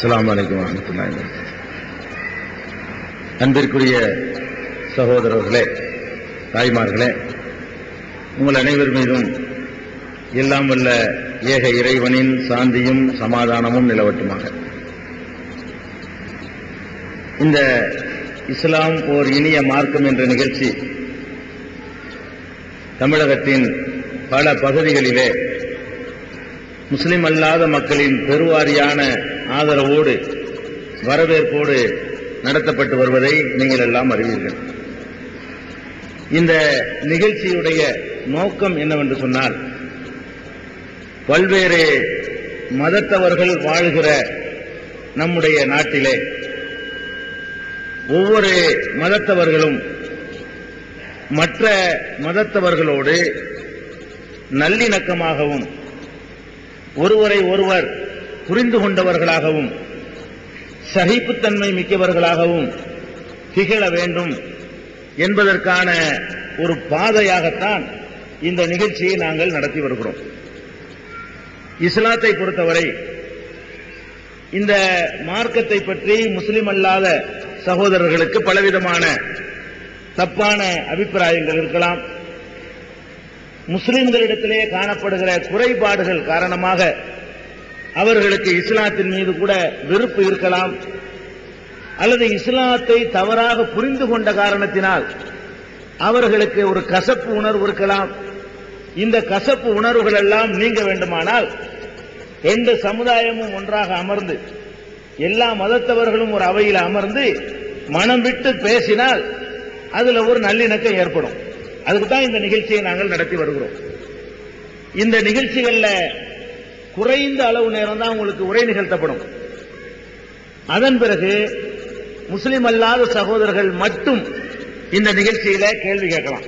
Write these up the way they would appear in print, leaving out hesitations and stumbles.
அஸ்ஸலாமு அலைக்கும் வரஹ்மத்துல்லாஹி வபரகாத்துஹு. அன்பிற்குரிய சகோதரர்களே, தாய்மார்களே, உங்கள் அனைவர் மீதும் எல்லாம் வல்ல ஏக இறைவனின் சாந்தியும் சமாதானமும் நிலவட்டுமாக. இந்த இஸ்லாம் ஓர் இனிய மார்க்கம் என்ற நிகழ்ச்சி தமிழகத்தின் பல பகுதிகளிலே முஸ்லிம் அல்லாத மக்களின் பெருவாரியான ஆதரவோடு வரவேற்போடு நடத்தப்பட்டு வருவதை நீங்கள் எல்லாம் அறிவீர்கள். இந்த நிகழ்ச்சியுடைய நோக்கம் என்னவென்று சொன்னால், பல்வேறு மதத்தவர்கள் வாழ்கிற நம்முடைய நாட்டிலே ஒவ்வொரு மதத்தவர்களும் மற்ற மதத்தவர்களோடு நல்லிணக்கமாகவும் ஒருவரை ஒருவர் புரிந்து கொண்டவர்களாகவும் சகிப்புத்தன்மை மிக்கவர்களாகவும் திகழ வேண்டும் என்பதற்கான ஒரு பாதையாகத்தான் இந்த நிகழ்ச்சியை நாங்கள் நடத்தி வருகிறோம். இஸ்லாத்தை பொறுத்தவரை இந்த மார்க்கத்தை பற்றி முஸ்லிம் அல்லாத சகோதரர்களுக்கு பலவிதமான தப்பான அபிப்பிராயங்கள் இருக்கலாம். முஸ்லிம்களிடத்திலே காணப்படுகிற குறைபாடுகள் காரணமாக அவர்களுக்கு இஸ்லாத்தின் மீது கூட வெறுப்பு இருக்கலாம், அல்லது இஸ்லாத்தை தவறாக புரிந்து கொண்ட காரணத்தினால் அவர்களுக்கு ஒரு கசப்பு உணர்வு இருக்கலாம். இந்த கசப்பு உணர்வுகள் எல்லாம் நீங்க வேண்டுமானால் ரெண்டு சமுதாயமும் ஒன்றாக அமர்ந்து, எல்லா மதத்தவர்களும் ஒரு அவையில் அமர்ந்து மனம் விட்டு பேசினால் அதுல ஒரு நல்லிணக்கம் ஏற்படும். அதுக்கு தான் இந்த நிகழ்ச்சியை நாங்கள் நடத்தி வருகிறோம். இந்த நிகழ்ச்சிகள்ல குறைந்த அளவு நேரம் தான் உங்களுக்கு உரை நிகழ்த்தப்படும். அதன் பிறகு முஸ்லிம் அல்லாத சகோதரர்கள் மட்டும் இந்த நிகழ்ச்சியில கேள்வி கேட்கலாம்.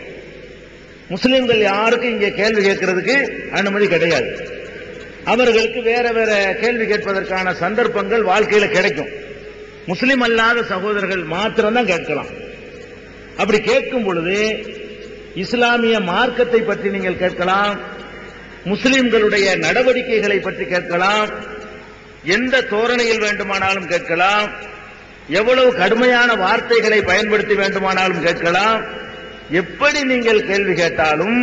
முஸ்லிம்கள் யாருக்கும் இங்கே கேள்வி கேட்கறதுக்கு அனுமதி கிடையாது. அவர்களுக்கு வேற வேற கேள்வி கேட்பதற்கான சந்தர்ப்பங்கள் வாழ்க்கையில கிடைக்கும். முஸ்லிம் அல்லாத சகோதரர்கள் மாத்திரம்தான் கேட்கலாம். அப்படி கேட்கும் பொழுது இஸ்லாமிய மார்க்கத்தை பற்றி நீங்கள் கேட்கலாம், முஸ்லிம்களுடைய நடவடிக்கைகளை பற்றி கேட்கலாம், எந்த தோரணையில் வேண்டுமானாலும் கேட்கலாம், எவ்வளவு கடுமையான வார்த்தைகளை பயன்படுத்தி வேண்டுமானாலும் கேட்கலாம். எப்படி நீங்கள் கேள்வி கேட்டாலும்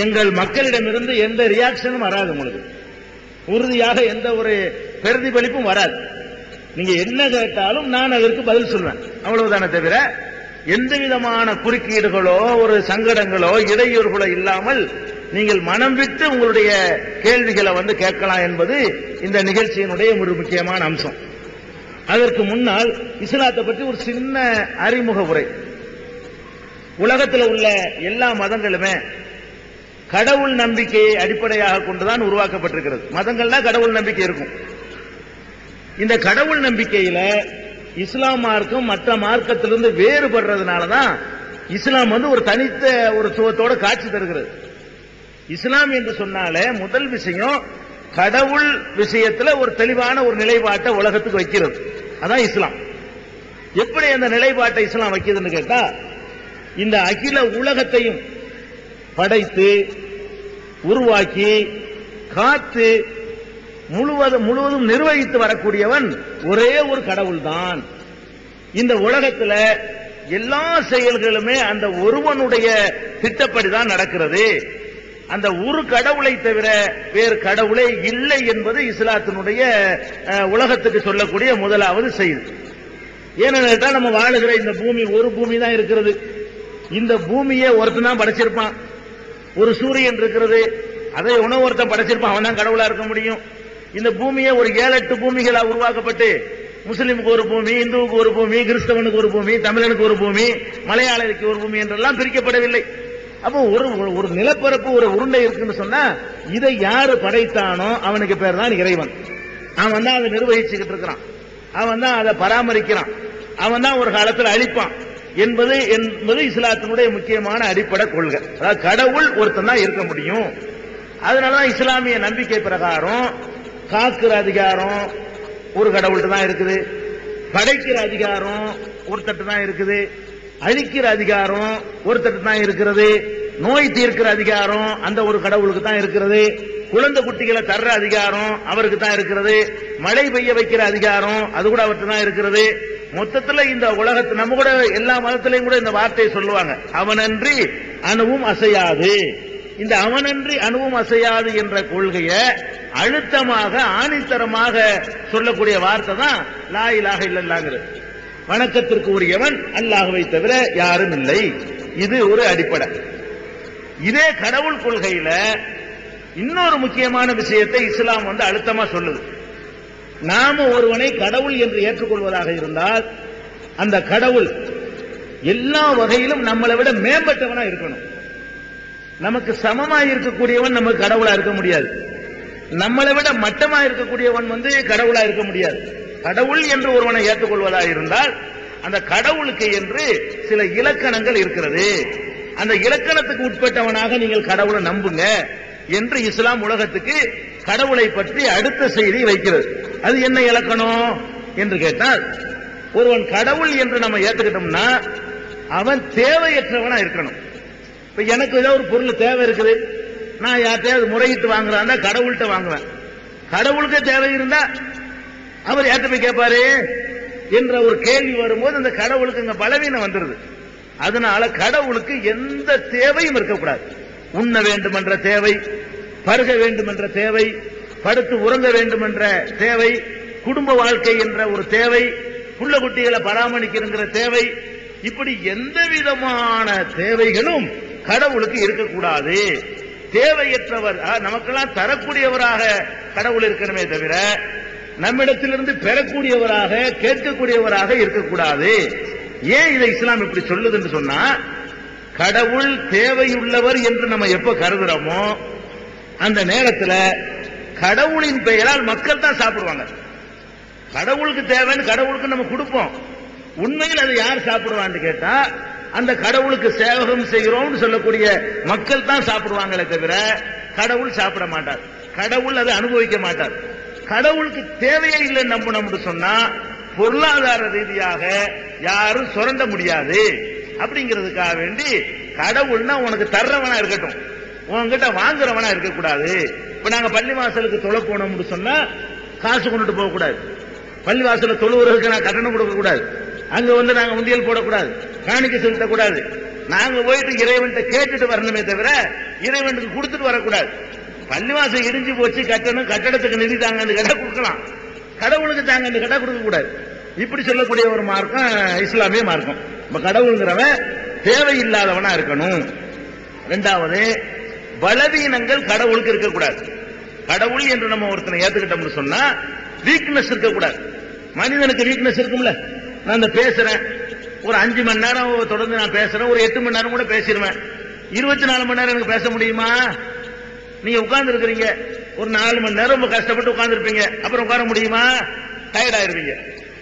எங்கள் மக்களிடமிருந்து எந்த ரியாக்ஷனும் வராது. உங்களுக்கு உறுதியாக எந்த ஒரு பிரதிபலிப்பும் வராது. நீங்க என்ன கேட்டாலும் நான் அதற்கு பதில் சொல்வேன், அவ்வளவுதானே தவிர எந்த விதமான குறுக்கீடுகளோ ஒரு சங்கடங்களோ இடையூறுகளோ இல்லாமல் நீங்கள் மனம் விட்டு உங்களுடைய கேள்விகளை கேட்கலாம் என்பது இந்த நிகழ்ச்சியினுடைய ஒரு முக்கியமான அம்சம். அதற்கு முன்னால் இஸ்லாத்தை பற்றி ஒரு சின்ன அறிமுக உரை. உலகத்தில் உள்ள எல்லா மதங்களுமே கடவுள் நம்பிக்கையை அடிப்படையாக கொண்டுதான் உருவாக்கப்பட்டிருக்கிறது. மதங்கள்ல கடவுள் நம்பிக்கை இருக்கும். இந்த கடவுள் நம்பிக்கையில இஸ்லாம் மார்க்கம் மற்ற மார்க்கத்திலிருந்து வேறுபடுறதுனாலதான் இஸ்லாம் ஒரு தனித்த ஒரு சுவத்தோட காட்சி தருகிறது. இஸ்லாம் என்று சொன்னாலே முதல் விஷயம் கடவுள் விஷயத்துல ஒரு தெளிவான ஒரு நிலைப்பாட்டை உலகத்துக்கு வைக்கிறது. அதான் இஸ்லாம். எப்படி அந்த நிலைப்பாட்டை இஸ்லாம் வைக்கிறதுன்னு கேட்டா, இந்த அகில உலகத்தையும் படைத்து உருவாக்கி காத்து முழுவதும் நிர்வகித்து வரக்கூடியவன் ஒரே ஒரு கடவுள் தான். இந்த உலகத்துல எல்லா செயல்களுமே அந்த ஒருவனுடைய திட்டப்படிதான் நடக்கிறது. அந்த ஒரு கடவுளை தவிர வேறு கடவுளே இல்லை என்பது இஸ்லாத்தினுடைய உலகத்துக்கு சொல்லக்கூடிய முதலாவது செய்தி. ஏனென்றா, நம்ம வாழுகிற இந்த பூமி ஒரு பூமி தான் இருக்கிறது. இந்த பூமியை ஒருத்தன் தான் படைச்சிருப்பான். ஒரு சூரியன் இருக்கிறது, அதை ஒருத்தன் படைச்சிருப்பான், அவன் தான் கடவுளா இருக்க முடியும். இந்த பூமியை ஒரு 7-8 பூமிகளா உருவாக்கப்பட்டு முஸ்லிமுக்கு ஒரு பூமி, இந்துவுக்கு ஒரு பூமி, கிறிஸ்தவனுக்கு ஒரு பூமி, தமிழனுக்கு ஒரு பூமி, மலையாளிக்கு ஒரு பூமி என்றெல்லாம் பிரிக்கப்படவில்லை. அப்போ ஒரு நிலப்பரப்பு ஒரு உருண்டை இருக்குன்னு சொன்னா இதை யாரு படைத்தானோ அவனுக்கு பேர் தான் இறைவன். அவன் தான் அதை நிர்வகிச்சுக்கிட்டு இருக்கிறான், அவன் தான் அதை பராமரிக்கிறான், அவன் தான் ஒரு காலத்தில் அழிப்பான் என்பது இஸ்லாத்தினுடைய முக்கியமான அடிப்படை கொள்கை. அதாவது கடவுள் ஒருத்தன் தான் இருக்க முடியும். அதனாலதான் இஸ்லாமிய நம்பிக்கை பிரகாரம் காக்கிற அதிகாரம் ஒரு கடவுள்கிட்ட தான் இருக்குது, படைக்கிற அதிகாரம் ஒருத்தட்டு தான் இருக்குது, அழிக்கிற அதிகாரம் ஒருத்தட்டு தான் இருக்கிறது, நோய் தீர்க்கிற அதிகாரம் அந்த ஒரு கடவுளுக்கு தான் இருக்கிறது. குழந்தை குட்டிகளை தர்ற அதிகாரம் அவருக்கு தான் இருக்கிறது, மழை பெய்ய வைக்கிற அதிகாரம் அது கூட அவருக்கு தான் இருக்கிறது. மொத்தத்துல இந்த உலகத்து நம்ம கூட எல்லா மதத்திலையும் கூட இந்த வார்த்தையை சொல்லுவாங்க, அவனன்றி அணுவும் அசையாது. இந்த அவனன்றி அணுவும் அசையாது என்ற கொள்கையை அழுத்தமாக ஆணித்தரமாக சொல்லக்கூடிய வார்த்தை தான் லா இலாஹ இல்லல்லாஹ்ங்கிறது. வணக்கத்திற்கு உரியவன் அல்லாஹ்வை தவிர யாரும் இல்லை. இது ஒரு அடிப்படை. இதே கடவுள் கொள்கையில இன்னொரு முக்கியமான விஷயத்தை இஸ்லாம் அழுத்தமா சொல்லுது. நாம ஒருவனை கடவுள் என்று ஏற்றுக்கொள்வதாக இருந்தால் அந்த கடவுள் எல்லா வகையிலும் நம்மளை விட மேம்பட்டவனா இருக்கணும். நமக்கு சமமா இருக்கக்கூடியவன் நமக்கு கடவுளா இருக்க முடியாது. நம்மளை விட மட்டமா இருக்கக்கூடியவன் கடவுளா இருக்க முடியாது. கடவுள் என்று ஒருவனை ஏற்றுக்கொள்வதாக இருந்தால் அந்த கடவுளுக்கு என்று சில இலக்கணங்கள் இருக்கிறது. அந்த இலக்கணத்துக்கு உட்பட்டவனாக நீங்கள் கடவுளை நம்புங்க என்று இஸ்லாம் உலகத்துக்கு கடவுளை பற்றி அடுத்த செய்தி வைக்கிறது. அது என்ன இலக்கணம் என்று கேட்டால், ஒருவன் கடவுள் என்று நம்ம ஏத்துக்கிட்டோம்னா அவன் தேவையற்றவனா இருக்கணும். இப்ப எனக்கு ஏதோ ஒரு பொருள் தேவை இருக்குது, நான் யார்கிட்டயாவது முறையிட்டு வாங்குறான் கடவுள்கிட்ட வாங்குவேன். கடவுளுக்கு தேவை இருந்தா அவர் யார்கிட்ட போய் கேட்பாரு என்ற ஒரு கேள்வி வரும்போது அந்த கடவுளுக்கு இங்க பலவீனம் வந்துருது. அதனால கடவுளுக்கு எந்த தேவையும் இருக்கக்கூடாது. உண்ண வேண்டும் என்ற தேவை, பருக வேண்டும் என்ற தேவை, படுத்து உறங்க வேண்டும் என்ற தேவை, குடும்ப வாழ்க்கை என்ற ஒரு தேவை, புள்ள குட்டிகளை பராமரிக்கிற தேவை, இப்படி எந்த விதமான தேவைகளும் கடவுளுக்கு இருக்கக்கூடாது. தேவையற்றவர் நமக்கெல்லாம் தரக்கூடியவராக கடவுள் இருக்கணுமே தவிர நம்மிடத்திலிருந்து பெறக்கூடியவராக கேட்கக்கூடியவராக இருக்கக்கூடாது. ஏன் இதை இஸ்லாம் இப்படி சொல்லுது என்று சொன்னா, கடவுள் தேவையுள்ளவர் என்று நம்ம எப்ப கருதுறோமோ அந்த நேரத்தில் கடவுளின் பெயரால் மக்கள் தான் சாப்பிடுவாங்க. கடவுளுக்கு தேவைன்னு கடவுளுக்கு நம்ம கொடுப்போம். உண்மையில் அதை யார் சாப்பிடுவான்னு கேட்டா அந்த கடவுளுக்கு சேவகம் செய்கிறோம் சொல்லக்கூடிய மக்கள் தான் சாப்பிடுவாங்களே தவிர கடவுள் சாப்பிட மாட்டார். கடவுள் அதை அனுபவிக்க மாட்டார். கடவுளுக்கு தேவையே இல்லைன்னு நம்பணும்னு சொன்னா பொருளாதார ரீதியாக யாரும் சுரண்ட முடியாது. அப்படிங்கிறதுக்காக வேண்டி கடவுள்னா உனக்கு தர்றவனா இருக்கட்டும், உங்ககிட்ட வாங்குறவனா இருக்கக்கூடாது. இப்ப நாங்க பள்ளி வாசலுக்கு தொலை போனோம்னு சொன்னா காசு கொண்டுட்டு போக கூடாது. பள்ளி வாசல தொழுவுறதுக்கு நான் கட்டணம் கொடுக்க கூடாது. அங்க நாங்க உண்டியல் போடக்கூடாது, காணிக்கை செலுத்தக்கூடாது. நாங்க போயிட்டு இறைவன்கிட்ட கேட்டுட்டு வரணுமே தவிர இறைவனுக்கு கொடுத்துட்டு வரக்கூடாது. பள்ளிவாசல் இடிஞ்சு போச்சு, கட்டடத்துக்கு நிதி தாங்க கேட்டா கொடுக்கலாம், கடவுளுக்கு தாங்க கேட்டா கொடுக்க கூடாது. இப்படி சொல்லக்கூடிய ஒரு மார்க்கம் இஸ்லாமிய மார்க்கம். கடவுளுங்கிறவன் தேவையில்லாதவனா இருக்கணும். இரண்டாவது, பலவீனங்கள் கடவுளுக்கு இருக்கக்கூடாது. கடவுள் என்று நம்ம ஒருத்தனை ஏத்துக்கிட்டோம்னு சொன்னா வீக்னஸ் இருக்கக்கூடாது. மனிதனுக்கு வீக்னஸ் இருக்கும்ல. நான் பேசுறேன், ஒரு 5 மணி நேரம் தொடர்ந்து நான் பேசுறேன், ஒரு 8 மணி நேரம் கூட பேசிடுவேன். 24 மணி நேரம் எனக்கு பேச முடியுமா? நீங்க உட்கார்ந்து இருக்கிறீங்க, ஒரு 4 மணி நேரம் ரொம்ப கஷ்டப்பட்டு உட்கார்ந்து இருப்பீங்க, அப்புறம் உட்கார முடியுமா? டயர்ட் ஆயிருவீங்க.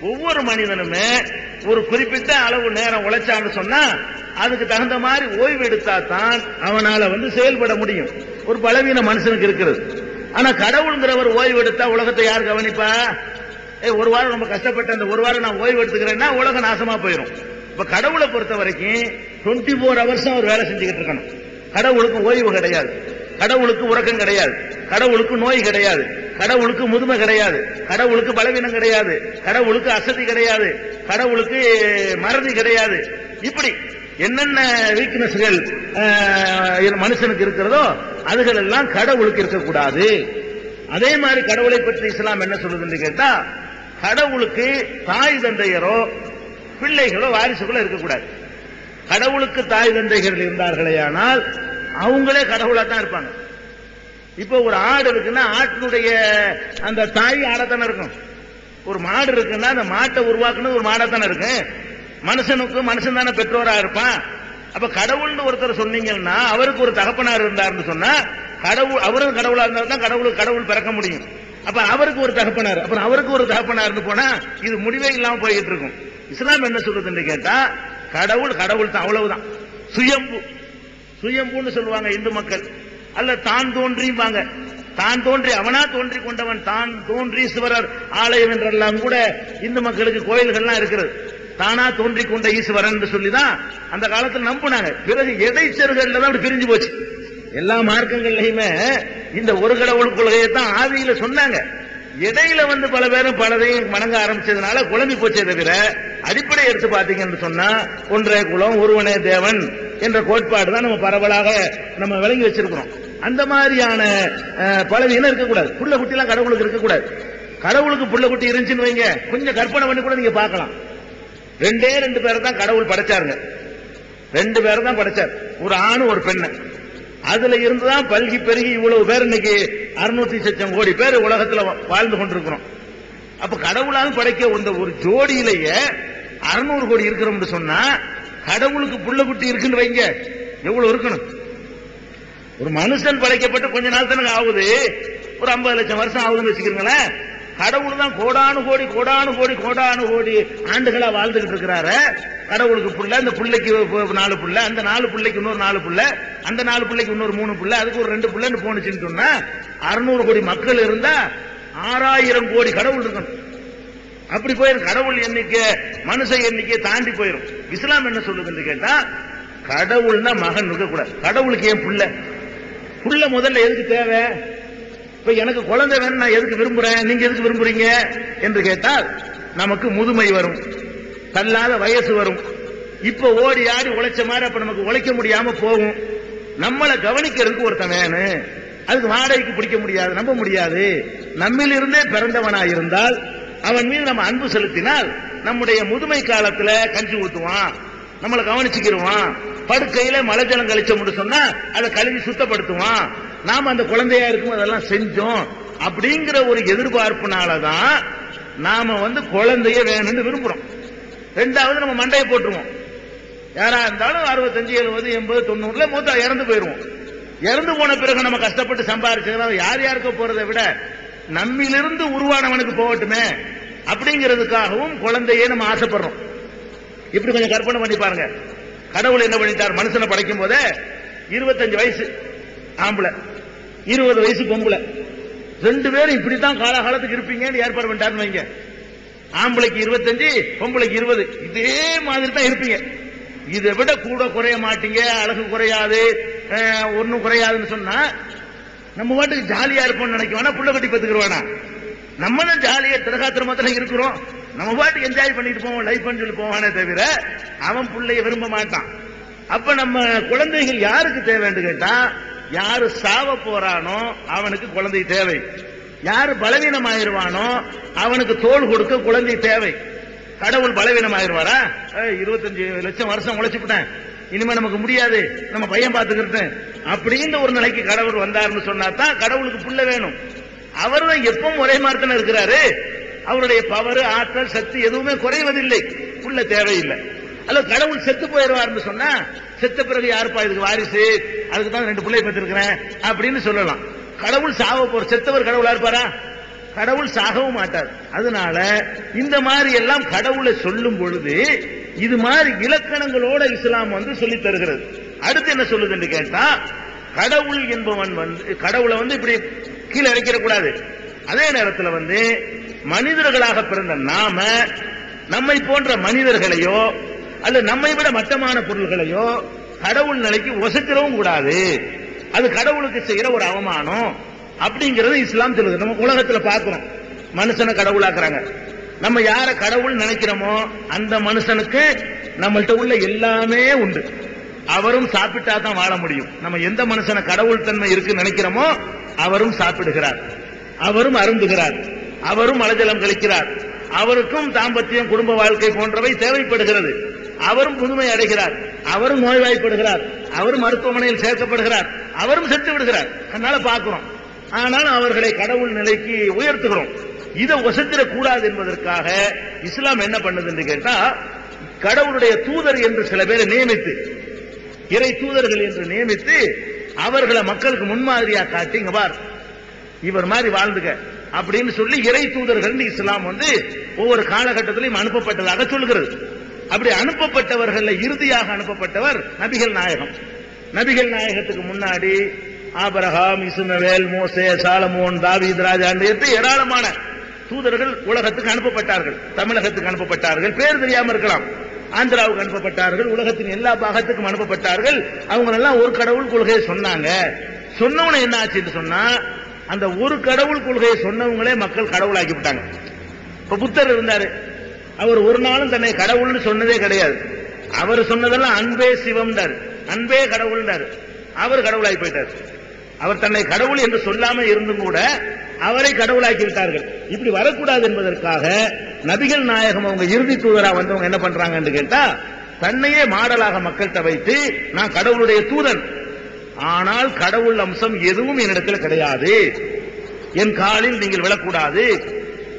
ஒவ்வொரு மனிதனுமே ஒரு குறிப்பிட்ட அளவு நேரம் உழைச்சான்னு சொன்னா அதுக்கு தகுந்த மாதிரி ஓய்வு எடுத்தா தான் அவனால செயல்பட முடியும். ஒரு பலவீன மனுஷனுக்கு இருக்கிறது. ஆனா கடவுள்ங்கிறவர் ஓய்வு எடுத்தா உலகத்தை யார் கவனிப்பா? ஒரு வாரம் ரொம்ப கஷ்டப்பட்ட அந்த ஒரு வாரம் நான் ஓய்வு எடுத்துக்கிறேன்னா உலகம் நாசமா போயிடும். இப்ப கடவுளை பொறுத்த வரைக்கும் 24 hours அவர் வேலை செஞ்சுக்கிட்டு இருக்கணும். கடவுளுக்கு ஓய்வு கிடையாது, கடவுளுக்கு உறக்கம் கிடையாது, கடவுளுக்கு நோய் கிடையாது, கடவுளுக்கு முதுமை கிடையாது, கடவுளுக்கு பலவீனம் கிடையாது, கடவுளுக்கு அசதி கிடையாது, கடவுளுக்கு மறதி கிடையாது. இப்படி என்னென்ன வீக்னஸ்கள் மனுஷனுக்கு இருக்கிறதோ அதுகள் எல்லாம் கடவுளுக்கு இருக்கக்கூடாது. அதே மாதிரி கடவுளை பற்றி இஸ்லாம் என்ன சொல்லுதுன்னு கேட்டா, கடவுளுக்கு தாய் தந்தையரோ பிள்ளைகளோ வாரிசுகளோ இருக்கக்கூடாது. கடவுளுக்கு தாய் தந்தைகள் இருந்தார்களே ஆனால் அவங்களே கடவுளா தான் இருப்பாங்க. இப்ப ஒரு ஆடு இருக்குன்னா ஆட்டினுடைய அந்த தாய் ஆடத்தானே இருக்கும். ஒரு மாடு இருக்குன்னா அந்த மாட்டை உருவாக்குனது ஒரு மாடத்தானே இருக்கு. மனுஷனுக்கு மனுஷன் தானே பெற்றோரா இருப்பான். அப்ப கடவுள்னு ஒருத்தர் சொன்னீங்கன்னா அவருக்கு ஒரு தகப்பனார் இருந்தாருன்னு சொன்னா கடவுள் அவரும் கடவுளா இருந்தா தான் கடவுள் பிறக்க முடியும். அப்ப அவருக்கு ஒரு தகப்பனார், அப்புறம் அவருக்கு ஒரு தகப்பனார்னு போனா இது முடிவே இல்லாம போயிட்டு இருக்கும். இஸ்லாம் என்ன சொல்லுதுன்னு கேட்டா கடவுள் தான், அவ்வளவுதான். சுயம்புன்னு சொல்லுவாங்க இந்து மக்கள், அல்ல தான் தோன்றியும்பாங்க. தான் தோன்றி அவனா தோன்றி கொண்டவன், தான் தோன்றீஸ்வரர் ஆலயம் என்றெல்லாம் கூட இந்து மக்களுக்கு கோயில்கள்லாம் இருக்கிறது. தானா தோன்றி கொண்ட ஈஸ்வரன் சொல்லிதான் அந்த காலத்தில் நம்பினாங்க. பிறகு இடைச்செருகள்ல தான் அப்படி பிரிஞ்சு போச்சு. எல்லா மார்க்கங்கள்லயுமே இந்த ஒரு கடவுள் கொள்கையை தான் ஆதியில சொன்னாங்க. இடையில வந்து பல பேரும் பலதையும் வணங்க ஆரம்பிச்சதுனால குழம்பி போச்சே தவிர அடிப்படை எடுத்து பாத்தீங்கன்னு சொன்னா ஒன்றே குலம் ஒருவனே தேவன் என்ற கோட்பாடு தான் நம்ம பரவலாக நம்ம விளங்கி வச்சிருக்கிறோம். அந்த மாதிரியான பலவீனம் இருக்கக்கூடாது. புள்ள குட்டி எல்லாம் கடவுளுக்கு இருக்கக்கூடாது. கடவுளுக்கு புள்ள குட்டி இருந்துச்சுன்னு வைங்க, கொஞ்சம் கற்பனை பண்ணி கூட நீங்க பார்க்கலாம். ரெண்டு பேரை தான் கடவுள் படைச்சாருங்க. 2 பேரை தான் படைச்சார், ஒரு ஆணு ஒரு பெண்ணு. அதுல இருந்துதான் பல்கி பெருகி இவ்வளவு பேர் இன்னைக்கு 600 லட்சம் கோடி பேர் உலகத்துல வாழ்ந்து கொண்டிருக்கிறோம். அப்ப கடவுளால் படைக்க வந்த ஒரு ஜோடியிலேயே 600 கோடி இருக்கிறோம் சொன்னா கடவுளுக்கு புள்ள குட்டி இருக்குன்னு வைங்க, எவ்வளவு இருக்கணும்? ஒரு மனுஷன் படைக்கப்பட்டு கொஞ்ச நாள் தானே ஆகுது, ஒரு 50 லட்சம் வருஷம் ஆகுதுன்னு வச்சுக்கிறீங்களேன். கடவுள் தான் கோடானு கோடி ஆண்டுகளா வாழ்ந்துகிட்டு இருக்கிறாரு. கடவுளுக்கு புள்ள, அந்த புள்ளைக்கு 4 புள்ள, அந்த 4 புள்ளைக்கு இன்னொரு 4 புள்ள, அந்த 4 புள்ளைக்கு இன்னொரு 3 புள்ள, அதுக்கு ஒரு 2 புள்ளன்னு போனுச்சுன்னு சொன்னா 600 கோடி மக்கள் இருந்தா 6000 கோடி கடவுள் இருக்கணும். அப்படி போயிரும் கடவுள் எண்ணிக்கை, மனுஷ எண்ணிக்கை தாண்டி போயிரும். இஸ்லாம் என்ன சொல்லுதுன்னு கேட்டா, கடவுள்னா மகன் இருக்கக்கூடாது. கடவுளுக்கு ஏன் புள்ள? புள்ள முதல்ல எதுக்கு தேவை? இப்ப எனக்கு குழந்தை வேணும், நான் எதுக்கு விரும்புறேன், நீங்க எதுக்கு விரும்புறீங்க என்று கேட்டால் நமக்கு முதுமை வரும், தள்ளாத வயசு வரும். இப்ப ஓடி ஆடி உழைச்ச மாதிரி அப்ப நமக்கு உழைக்க முடியாம போகும். நம்மளை கவனிக்கிறதுக்கு ஒருத்தன் வேணும். அதுக்கு வாடகைக்கு பிடிக்க முடியாது, நம்ப முடியாது. நம்மிலிருந்தே பிறந்தவனா இருந்தால் அவன் மீது நம்ம அன்பு செலுத்தினால் நம்முடைய முதுமை காலத்துல கஞ்சி ஊத்துவான், நம்மளை கவனிச்சுக்கிடுவான். படுக்கையில மலை ஜலம் கழிச்சோம்னு சொன்னா அதை கழுவி சுத்தப்படுத்துவான். நாம அந்த குழந்தையா இருக்கும் அதெல்லாம் செஞ்சோம் அப்படிங்கிற ஒரு எதிர்பார்ப்புனாலதான் நாம வந்து குழந்தைய வேணும்னு விரும்புறோம். 2வது நம்ம மண்டையை போட்டுருவோம். யாரா இருந்தாலும் 65, 70, 80, 90 மூத்தா இறந்து போயிருவோம். இறந்து போன பிறகு நம்ம கஷ்டப்பட்டு சம்பாதிச்சது யார் யாருக்கோ போறதை விட நம்மிலிருந்து உருவானவனுக்கு போகட்டுமே அப்படிங்கிறதுக்காகவும் குழந்தையே நம்ம ஆசைப்படுறோம். இப்படி கொஞ்சம் கற்பனை பண்ணி பாருங்க. கடவுள் என்ன பண்ணிட்டார்? மனுஷனை படைக்கும் போதே 25 வயசு ஆம்பளை, 20 வயசு பொம்பளை, 2 பேரும் இப்படித்தான் காலகாலத்துக்கு இருப்பீங்கன்னு ஏற்பாடு பண்ணிட்டாருன்னு வைங்க. ஆம்பளைக்கு 25, பொம்பளைக்கு 20, இதே மாதிரி தான் இருப்பீங்க. இதை விட கூட குறைய மாட்டீங்க, அழகு குறையாது, ஒன்னும் குறையாதுன்னு சொன்னா நம்ம பாட்டுக்கு ஜாலியா இருப்போம்னு நினைக்குவானா? புள்ள கட்டி பத்துக்குருவானா? நம்ம தான் ஜாலியா திரகாத்திரமா இருக்கிறோம். நம்ம பாட்டுக்கு என்ஜாய் பண்ணிட்டு போவோம், லைஃப் சொல்லி போவானே தவிர அவன் பிள்ளைய விரும்ப மாட்டான். அப்ப நம்ம குழந்தைகள் யாருக்கு தேவைன்னு கேட்டா, யாரு சாவ போறானோ அவனுக்கு குழந்தை தேவை, யாரு பலவீனமாயிருவானோ அவனுக்கு தோள் கொடுக்க குழந்தை தேவை. கடவுள் பலவீனமாயிருவாரா? 25 லட்சம் வருஷம் உழைச்சுட்டேன், இனிமே நமக்கு முடியாது, நம்ம பையன் பார்த்துக்கிட்டேன் அப்படின்னு ஒரு நிலைக்கு கடவுள் வந்தாருன்னு சொன்னா தான் கடவுளுக்கு புள்ள வேணும். அவர் தான் எப்பவும் ஒரே மாதிரி தானே இருக்கிறாரு. அவருடைய பவர், ஆற்றல், சக்தி எதுவுமே குறைவதில்லை. புள்ள தேவையில்லை. அல்ல கடவுள் செத்து போயிடுவார்னு சொன்னா, செத்த பிறகு யாருப்பா இதுக்கு வாரிசு, அதுக்கு தான் 2 பிள்ளை பெற்றிருக்கிறேன் அப்படின்னு சொல்லலாம். கடவுள் சாவ போற, செத்தவர் கடவுளா இருப்பாரா? கடவுள் சாகவும் மாட்டார். அதனால இந்த மாதிரி எல்லாம் கடவுளை சொல்லும் பொழுது இது மாதிரி இலக்கணங்களோட இஸ்லாம் வந்து சொல்லி தருகிறது. அடுத்து என்ன சொல்லுதுன்னு கேட்டா, கடவுள் என்பவன் வந்து கடவுளை வந்து இப்படி கீழே இறக்கிற கூடாது. அதே நேரத்தில் வந்து மனிதர்களாக பிறந்த நாம நம்மை போன்ற மனிதர்களையோ அல்ல நம்மை விட மட்டமான பொருள்களையோ கடவுள் நிலைக்கு ஒசக்கிறவும் கூடாது. அது கடவுளுக்கு செய்யற ஒரு அவமானம் அப்படிங்கிறது இஸ்லாம் சொல்லுது. நம்ம உலகத்துல பார்க்கிறோம், மனுஷனை கடவுளாக்குறாங்க. நம்ம யார கடவுள் நினைக்கிறோமோ அந்த மனுஷனுக்கு நம்மள்ட்ட உள்ள எல்லாமே உண்டு. அவரும் சாப்பிட்டா தான் வாழ முடியும். நம்ம எந்த மனுஷனை கடவுள் தன்மை இருக்கு நினைக்கிறோமோ அவரும் சாப்பிடுகிறார், அவரும் அருந்துகிறார், அவரும் மலஜலம் கழிக்கிறார், அவருக்கும் தாம்பத்தியம், குடும்ப வாழ்க்கை போன்றவை தேவைப்படுகிறது, அவரும் புதுமை அடைகிறார், அவரும் நோய்வாய்ப்படுகிறார், அவரும் மருத்துவமனையில் சேர்க்கப்படுகிறார், அவரும் செத்து விடுகிறார். அதனால பார்க்கிறோம். ஆனால் அவர்களை கடவுள் நிலைக்கு உயர்த்துகிறோம். இதை ஒசத்திடக் கூடாது என்பதற்காக இஸ்லாம் என்ன பண்ணுதுன்னு கேட்டா, கடவுளுடைய தூதர் என்று சில பேரை நியமித்து, இறை தூதர்கள் என்று நியமித்து அவர்களை மக்களுக்கு முன்மாதிரியா காட்டி, இங்க பார் இவர் மாதிரி வாழ்ந்துக்க அப்படின்னு சொல்லி இறை தூதர்கள் இஸ்லாம் வந்து ஒவ்வொரு காலகட்டத்திலையும் அனுப்பப்பட்டதாக சொல்கிறது. அப்படி அனுப்பப்பட்டவர்கள் இறுதியாக அனுப்பப்பட்டவர் நபிகள் நாயகம். நபிகள் நாயகத்துக்கு முன்னாடி ஆபிரகாம், இஸ்மவேல், மோசே, சாலமோன், தாவீது ராஜா என்று ஏராளமான தூதர்கள் உலகத்துக்கு அனுப்பப்பட்டார்கள். தமிழகத்துக்கு அனுப்பப்பட்டார்கள், பேர் தெரியாம இருக்கலாம். ஆந்திராவுக்கு அனுப்பப்பட்டார்கள், உலகத்தின் எல்லா பாகத்துக்கும் அனுப்பப்பட்டார்கள். அவங்க எல்லாம் ஒரு கடவுள் கொள்கையை சொன்னாங்க. சொன்னவன என்ன ஆச்சுன்னு சொன்னா அந்த ஒரு கடவுள் கொள்கையை சொன்னவங்களே மக்கள் கடவுளாக்கி விட்டாங்க. இப்ப புத்தர் இருந்தாரு, அவர் ஒரு நாளும் தன்னை கடவுள்னு சொன்னதே கிடையாது. அவர் சொன்னதெல்லாம் அன்பே சிவம்டாரு, அன்பே கடவுள்டாரு. அவர் கடவுளாகி போயிட்டார். அவர் தன்னை கடவுள் என்று சொல்லாம இருந்தும் கூட அவரை கடவுளாக்கி விட்டார்கள். இப்படி வரக்கூடாது என்பதற்காக நபிகள் நாயகம் அவங்க இறுதி தூதரா வந்தவங்க என்ன பண்றாங்கன்னு கேட்டா, தன்னையே மாடலாக மக்கள்கிட்ட வைத்து நான் கடவுளுடைய தூதன், ஆனால் கடவுள் அம்சம் எதுவும் என்னிடத்தில் கிடையாது, என் காலில் நீங்கள் விழக்கூடாது,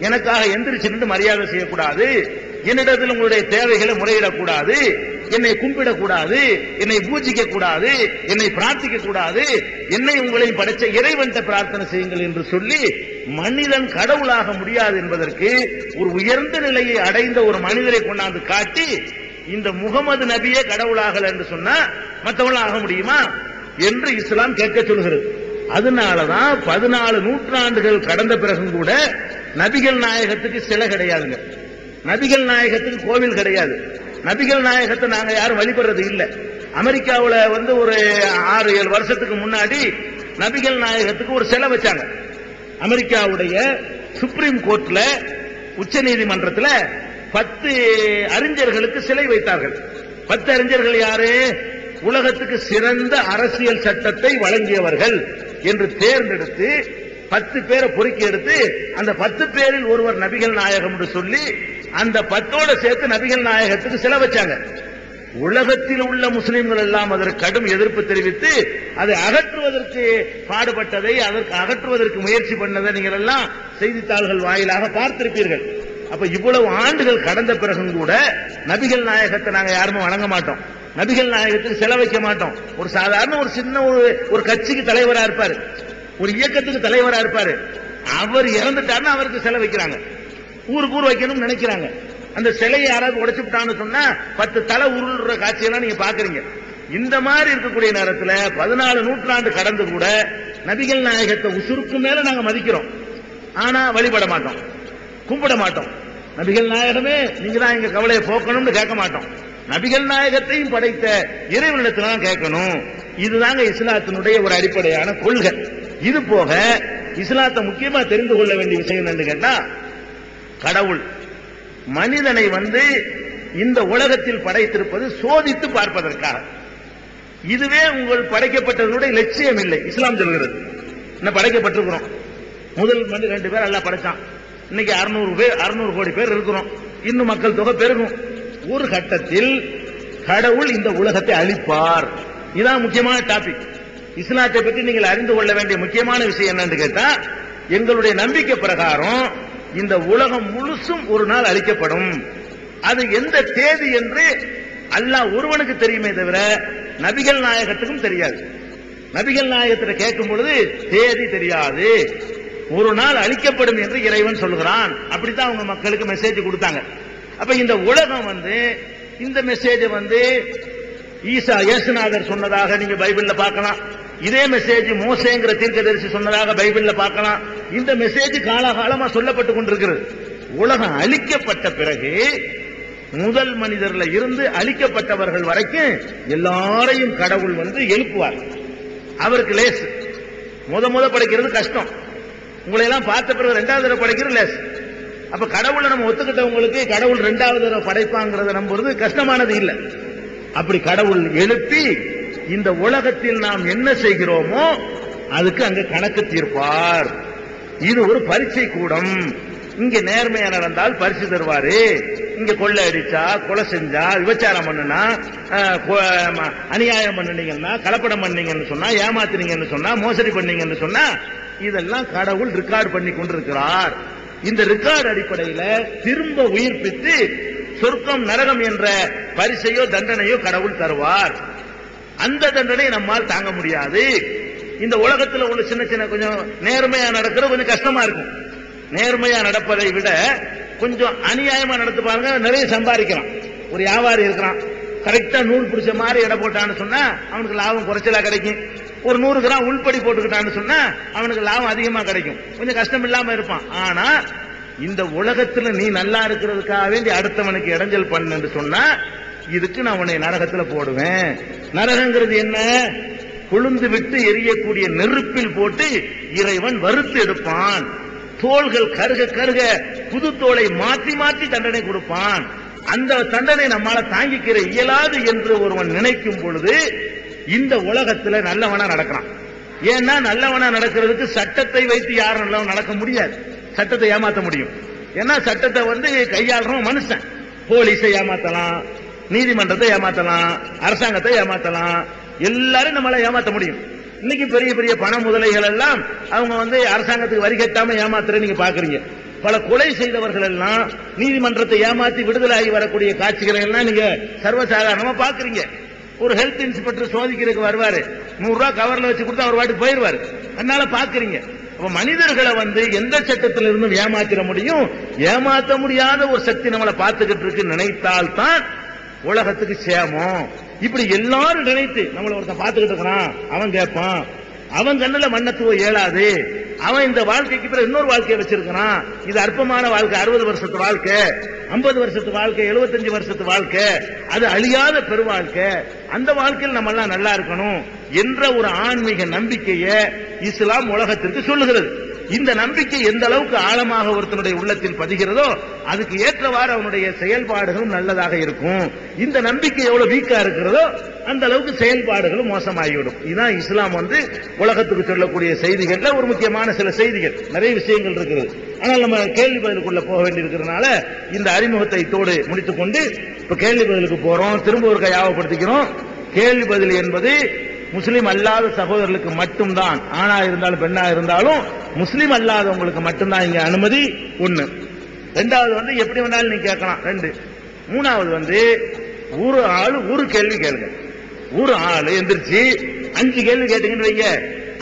எனக்காக எந்திரிச்சு நின்று மரியாதை செய்யக்கூடாது, என்னிடத்தில் உங்களுடைய தேவைகளை முறையிடக்கூடாது, என்னை கும்பிடக்கூடாது, என்னை பூஜிக்க கூடாது, என்னை பிரார்த்திக்க கூடாது, என்னை உங்களையும் படைச்ச இறைவன்ட்ட பிரார்த்தனை செய்யுங்கள் என்று சொல்லி மனிதன் கடவுளாக முடியாது என்பதற்கு ஒரு உயர்ந்த நிலையை அடைந்த ஒரு மனிதரை கொண்டாந்து காட்டி இந்த முகமது நபியே கடவுளாகல என்று சொன்னா மற்றவர்கள் ஆக முடியுமா என்று இஸ்லாம் கேட்க சொல்கிறது. அதனாலதான் 14 நூற்றாண்டுகள் கடந்த பிறகும் கூட நபிகள் நாயகத்துக்கு சிலை கிடையாதுங்க, நபிகள் நாயகத்துக்கு கோவில் கிடையாது, நபிகள் நாயகத்தை நாங்க யாரும் வழிபடுறது இல்லை. அமெரிக்காவில் ஒரு 6-7 வருஷத்துக்கு முன்னாடி நபிகள் நாயகத்துக்கு ஒரு சிலை வச்சாங்க. அமெரிக்காவுடைய சுப்ரீம் கோர்ட்ல, உச்ச நீதிமன்றத்தில் 10 அறிஞர்களுக்கு சிலை வைத்தார்கள். 10 அறிஞர்கள் யாரு? உலகத்துக்கு சிறந்த அரசியல் சட்டத்தை வழங்கியவர்கள் என்று தேர்ந்தெடுத்து 10 பேரை பொறுக்கி எடுத்து அந்த 10 பேரில் ஒருவர் நபிகள் நாயகம் என்று சொல்லி அந்த 10ஓட சேர்த்து நபிகள் நாயகத்துக்கு சிலை வச்சாங்க. உலகத்தில் உள்ள முஸ்லிம்கள் எல்லாம் அதற்கு கடும் எதிர்ப்பு தெரிவித்து அதை அகற்றுவதற்கு பாடுபட்டதை, அதற்கு அகற்றுவதற்கு முயற்சி பண்ணதை நீங்கள் எல்லாம் செய்தித்தாள்கள் வாயிலாக பார்த்திருப்பீர்கள். அப்ப இவ்வளவு ஆண்டுகள் கடந்த பிறகும் கூட நபிகள் நாயகத்தை நாங்க யாருமே வணங்க மாட்டோம், நபிகள் நாயகத்துக்கு சிலை வைக்க மாட்டோம். ஒரு சாதாரண ஒரு சின்ன ஒரு கட்சிக்கு தலைவரா இருப்பாரு, ஒரு இயக்கத்துக்கு தலைவரா இருப்பாரு, அவர் இறந்துட்டாருன்னா அவருக்கு சிலை வைக்கிறாங்க, ஊருக்கு வைக்கணும்னு நினைக்கிறாங்க. அந்த சிலையை யாராவது உடைச்சுட்டான்னு சொன்னா 10 தலை உருள்ற காட்சியெல்லாம் நீங்க பாக்குறீங்க. இந்த மாதிரி இருக்கக்கூடிய நேரத்தில் 14 நூற்றாண்டு கடந்து கூட நபிகள் நாயகத்தை உசுருக்கு மேல நாங்க மதிக்கிறோம், ஆனா வழிபட மாட்டோம், கும்பிட மாட்டோம். நபிகள் நாயகமே நீங்க தான் எங்க கவலையை போக்கணும்னு கேட்க மாட்டோம், நபிகள் நாயகத்தையும் படைத்த இறைவனிடத்துல தான் கேட்கணும். இதுதாங்க இஸ்லாத்தினுடைய ஒரு அடிப்படையான கொள்கை. இது போக இஸ்லாத்தை முக்கியமா தெரிந்து கொள்ள வேண்டிய விஷயம் என்னன்னு கேட்டா, கடவுள் மனிதனை இந்த உலகத்தில் படைத்திருப்பது சோதித்து பார்ப்பதற்காக. இதுவே உங்கள் படைக்கப்பட்டவர்களுடைய லட்சியம் இல்லை. இஸ்லாம் சொல்கிறது என்ன படைக்கப்பட்டிருக்கிறோம், முதல் மணி 2 பேர் எல்லாம் படைச்சான், இன்னைக்கு 600 கோடி பேர் இருக்கிறோம், இன்னும் மக்கள் தொகை பெருகும். ஒரு கட்டத்தில் கடவுள் இந்த உலகத்தை அழிப்பார். இதான் முக்கியமான டாபிக். இஸ்லாத்தை பற்றி நீங்கள் அறிந்து கொள்ள வேண்டிய முக்கியமான விஷயம் என்னன்னு கேட்டா, எங்களுடைய நம்பிக்கை பிரகாரம் இந்த உலகம் முழுசும் ஒரு நாள் அழிக்கப்படும். அது எந்த தேதி என்று அல்லாஹ் ஒருவனுக்கு தெரியுமே தவிர நபிகள் நாயகத்துக்கும் தெரியாது. நபிகள் நாயகத்தை கேட்கும் பொழுது தேதி தெரியாது, ஒரு நாள் அழிக்கப்படும் என்று இறைவன் சொல்கிறான். அப்படித்தான் அவங்க மக்களுக்கு மெசேஜ் கொடுத்தாங்க. அப்ப இந்த உலகம் இந்த மெசேஜ் ஈசா இயேசுநாதர் சொன்னதாக நீங்க பைபிள்ல பார்க்கலாம். இதே மெசேஜ் மோசேங்கிற தீர்க்கதரிசி சொன்னதாக பைபிள்ல பார்க்கலாம். இந்த மெசேஜ் காலகாலமா சொல்லப்பட்டுக் கொண்டிருக்கிறது. உலகம் அழிக்கப்பட்ட பிறகு முதல் மனிதர்ல இருந்து அழிக்கப்பட்டவர்கள் வரைக்கும் எல்லாரையும் கடவுள் எழுப்புவார். அவருக்கு லேஸ். முத படைக்கிறது கஷ்டம், உங்களை எல்லாம் பார்த்த பிறகு 2வது தடவை படைக்கிறது லேஸ். அப்ப கடவுளை நம்ம ஒத்துக்கிட்டவங்களுக்கு கடவுள் 2வது தடவை படைப்பாங்கிறத நம்புறது கஷ்டமானது இல்லை. அப்படி கடவுள் எழுப்பி இந்த உலகத்தில் நாம் என்ன செய்கிறோமோ அதுக்கு அங்க கணக்கு தீர்ப்பார். இது ஒரு பரீட்சை கூடம். இங்க நேர்மையா நடந்தால் பரிசு தருவாரு, இங்க கொள்ளை அடிச்சா, கொலை செஞ்சா, விபச்சாரம் பண்ணுனா, அநியாயம் பண்ணீங்கன்னா, கலப்படம் பண்ணீங்கன்னு சொன்னா, ஏமாத்துனீங்கன்னு சொன்னா, மோசடி பண்ணீங்கன்னு சொன்னா, இதெல்லாம் கடவுள் ரெக்கார்ட் பண்ணி கொண்டிருக்கிறார். இந்த ரெக்கார்டு அடிப்படையில திரும்ப உயிர்ப்பித்து சொர்க்கம் நரகம் என்ற பரிசையோ தண்டனையோ கடவுள் தருவார். அந்த தண்டனை நம்மால் தாங்க முடியாது. இந்த உலகத்தில் உள்ள சின்ன சின்ன கொஞ்சம் நேர்மையா நடக்கிறது கொஞ்சம் கஷ்டமா இருக்கும். நேர்மையா நடப்பதை விட கொஞ்சம் அநியாயமா நடத்து பாருங்க, நிறைய சம்பாதிக்கலாம். ஒரு வியாபாரி இருக்கிறான், கரெக்டா நூல் பிடிச்ச மாதிரி எடை போட்டான்னு சொன்னா அவனுக்கு லாபம் குறைச்சலா கிடைக்கும். ஒரு 100 கிராம் உள்படி போட்டுக்கிட்டான்னு சொன்னா அவனுக்கு லாபம் அதிகமா கிடைக்கும், கொஞ்சம் கஷ்டம் இல்லாம இருப்பான். ஆனா இந்த உலகத்துல நீ நல்லா இருக்கிறதுக்காக வேண்டி அடுத்தவனுக்கு இடைஞ்சல் பண்ணு சொன்னா இதுக்கு நான் உன்னை நரகத்துல போடுவேன். நரகங்கிறது என்ன? கொழுந்து விட்டு எரியக்கூடிய நெருப்பில் போட்டு இறைவன் வறுத்து எடுப்பான். தோள்கள் கருக கருக புது தோலை மாற்றி மாற்றி தண்டனை கொடுப்பான். அந்த தண்டனை நம்மால தாங்கிக்கிற இயலாது என்று ஒருவன் நினைக்கும் பொழுது இந்த உலகத்துல நல்லவனா நடக்கிறான். ஏன்னா நல்லவனா நடக்கிறதுக்கு சட்டத்தை வைத்து யாரும் நல்லவன் நடக்க முடியாது. சட்டத்தை ஏமாத்த முடியும். ஏன்னா சட்டத்தை கையாளுறோம் மனுஷன். போலீஸை ஏமாத்தலாம், நீதிமன்றத்தை ஏமாத்தலாம், அரசாங்கத்தை ஏமாத்தலாம், எல்லாரும் நம்மளால ஏமாத்த முடியும். இன்னைக்கு பெரிய பெரிய பண முதலைகள் எல்லாம் அவங்க அரசாங்கத்துக்கு வரி கட்டாம ஏமாத்துற நீங்க பாக்குறீங்க. பல கொலை செய்தவர்கள் எல்லாம் நீதிமன்றத்தை ஏமாத்தி விடுதலை ஆகி வரக்கூடிய காட்சிகளை எல்லாம் நீங்க சர்வசாதாரணமா பாக்குறீங்க. ஒரு ஹெல்த் இன்ஸ்பெக்டர் சோதிக்கிறதுக்கு வருவாரு, 100 ரூபாய் கவர்ல வச்சு கொடுத்து அவர் வாட்டுக்கு போயிருவாரு. அதனால பாக்குறீங்க. அப்ப மனிதர்களை எந்த சட்டத்திலிருந்தும் ஏமாத்திர முடியும். ஏமாத்த முடியாத ஒரு சக்தி நம்மளை பார்த்துக்கிட்டு இருக்கு நினைத்தால் தான் உலகத்துக்கு சேமம். இப்படி எல்லாரும் நினைத்து நம்மள ஒருத்தன் பார்த்துக்கிட்டு இருக்கிறான், அவன் கேட்பான், அவன் கண்ணுல மண்ணத்துவ இயலாது, அவன் இந்த வாழ்க்கைக்கு பிறகு இன்னொரு வாழ்க்கையை வச்சிருக்கிறான், இது அற்பமான வாழ்க்கை, 60 வருஷத்து வாழ்க்கை, 50 வருஷத்து வாழ்க்கை, 75 வருஷத்து வாழ்க்கை, அது அழியாத பெரு வாழ்க்கை, அந்த வாழ்க்கையில் நம்ம எல்லாம் நல்லா இருக்கணும் என்ற ஒரு ஆன்மீக நம்பிக்கையை இஸ்லாம் உலகத்திற்கு சொல்லுகிறது. இந்த நம்பிக்கை எந்த அளவுக்கு ஆழமாக ஒருத்தனுடைய உள்ளத்தில் பதிகிறதோ அதுக்கு ஏற்றவாறு அவனுடைய செயல்பாடுகளும் நல்லதாக இருக்கும். இந்த நம்பிக்கை எவ்வளவு வீக்கா இருக்கிறதோ அந்த அளவுக்கு செயல்பாடுகளும் மோசமாகிவிடும். இதுதான் இஸ்லாம் உலகத்துக்கு சொல்லக்கூடிய செய்திகள்ல ஒரு முக்கியமான சில செய்திகள். நிறைய விஷயங்கள் இருக்கிறது. ஆனால் நம்ம கேள்வி பதிலுக்குள்ள போக வேண்டியிருக்கிறதுனால இந்த அறிமுகத்தை இதோடு முடித்துக் கொண்டு இப்ப கேள்வி பதிலுக்கு போறோம். திரும்ப ஒரு ஞாபகப்படுத்திக்கிறோம். கேள்வி பதில் என்பது முஸ்லிம் அல்லாத சகோதரர்களுக்கு மட்டும்தான். ஆணா இருந்தாலும் பெண்ணா இருந்தாலும் முஸ்லிம் அல்லாதவங்களுக்கு மட்டும்தான் இங்க அனுமதி. ஒண்ணு. ரெண்டாவது எப்படி வேணாலும் நீங்க கேட்கலாம். 2. மூணாவது ஒரு ஆளு ஒரு கேள்வி கேளுங்க. ஒரு ஆளு எந்திரிச்சு 5 கேள்வி கேட்டீங்கன்னு வைங்க,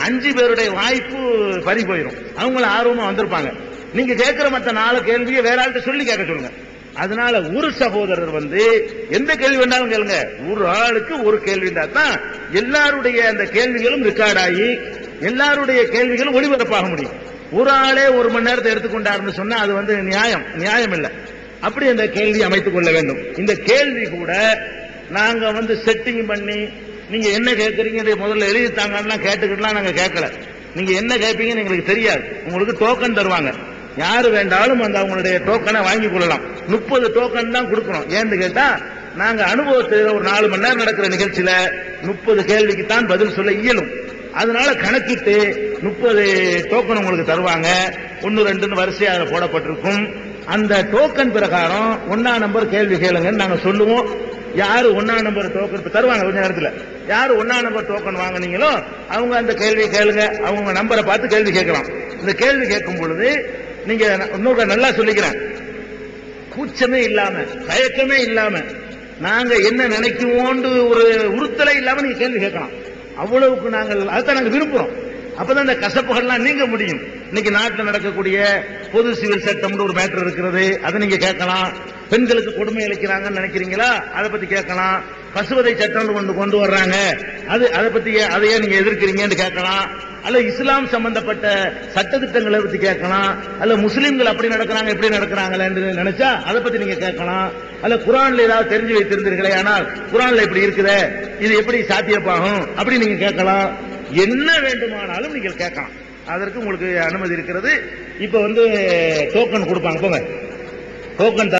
5 பேருடைய வாய்ப்பு பறி போயிடும். அவங்கள ஆர்வமா வந்திருப்பாங்க. நீங்க கேட்கிற மற்ற 4 கேள்வியை வேற ஆள்கிட்ட சொல்லி கேட்க சொல்லுங்க. அதனால ஒரு சகோதரர் எந்த கேள்வி வேண்டாலும் கேளுங்க. ஒரு ஆளுக்கு ஒரு கேள்விண்டா தான் எல்லாருடைய அந்த கேள்விகளும் ரெக்கார்ட் ஆகி எல்லாருடைய கேள்விகளும் ஒளிபரப்பாக முடியும். ஒரு ஆளே 1 மணி நேரத்தை எடுத்துக்கொண்டாருன்னு சொன்னா அது நியாயம் இல்லை. அப்படி அந்த கேள்வி அமைத்துக் கொள்ள வேண்டும். இந்த கேள்வி கூட நாங்க செட்டிங் பண்ணி நீங்க என்ன கேட்கறீங்க முதல்ல எழுதித்தாங்கன்னா கேட்டுக்கிட்டுலாம் நாங்க கேட்கல. நீங்க என்ன கேட்பீங்கன்னு எங்களுக்கு தெரியாது. உங்களுக்கு டோக்கன் தருவாங்க. யாரு வேண்டாலும் அவங்களுடைய டோக்கனை வாங்கி கொள்ளலாம். 30 டோக்கன் தான் கொடுக்கணும். ஏன்னு கேட்டா நாங்க அனுபவத்தில் ஒரு 4 மணி நேரம் நடக்கிற நிகழ்ச்சியில 30 கேள்விக்கு தான் பதில் சொல்ல இயலும். அதனால கணக்கிட்டு 30 டோக்கன் உங்களுக்கு தருவாங்க. 1 2 வரிசையாக போடப்பட்டிருக்கும். அந்த டோக்கன் பிரகாரம் 1ஆம் நம்பர் கேள்வி கேளுங்கன்னு நாங்க சொல்லுவோம். யாரு 1ஆம் நம்பர் டோக்கன் தருவாங்க கொஞ்ச நேரத்தில். யாரு 1ஆம் நம்பர் டோக்கன் வாங்கினீங்களோ அவங்க அந்த கேள்வி கேளுங்க. அவங்க நம்பரை பார்த்து கேள்வி கேட்கலாம். இந்த கேள்வி கேட்கும் பொழுது நீங்க இன்னொரு நல்லா சொல்லிக்கிறேன், கூச்சமே இல்லாம தயக்கமே இல்லாம நாங்க என்ன நினைக்குவோன்னு ஒரு உறுத்தலே இல்லாம நீங்க கேள்வி கேட்கலாம். அவ்வளவுக்கு அதான் நாங்க விரும்புறோம். அப்பதான் இந்த கசப்புகள்லாம் நீங்க முடியும். இன்னைக்கு நாட்டில் நடக்கக்கூடிய பொது சிவில் சட்டம்னு ஒரு மேட்டர் இருக்கிறது, அதை நீங்க கேட்கலாம். பெண்களுக்கு கொடுமை அளிக்கிறாங்கன்னு நினைக்கிறீங்களா, அதை பத்தி கேட்கலாம். பசுவதை சட்டம் கொண்டு வர்றாங்க, அதை பத்தி அதையே நீங்க எதிர்க்கிறீங்கன்னு கேட்கலாம். அல்ல இஸ்லாம் சம்பந்தப்பட்ட சட்டத்திட்டங்களை பத்தி கேட்கலாம். அல்ல முஸ்லீம்கள் அப்படி நடக்கிறாங்க இப்படி நடக்கிறாங்களேன்னு நினைச்சா அதை பத்தி நீங்க கேட்கலாம். அல்ல குரான்ல ஏதாவது தெரிஞ்சு வைத்திருந்தீர்களே, ஆனால் குரான்ல இப்படி இருக்குதே, இது எப்படி சாத்தியப்பாகும் அப்படி நீங்க கேட்கலாம். என்ன வேண்டுமானாலும் நீங்கள் கேட்கலாம். அதற்கு உங்களுக்கு அனுமதி இருக்கிறது. இப்ப டோக்கன் கொடுப்பாங்க. போங்க, டோக்கன்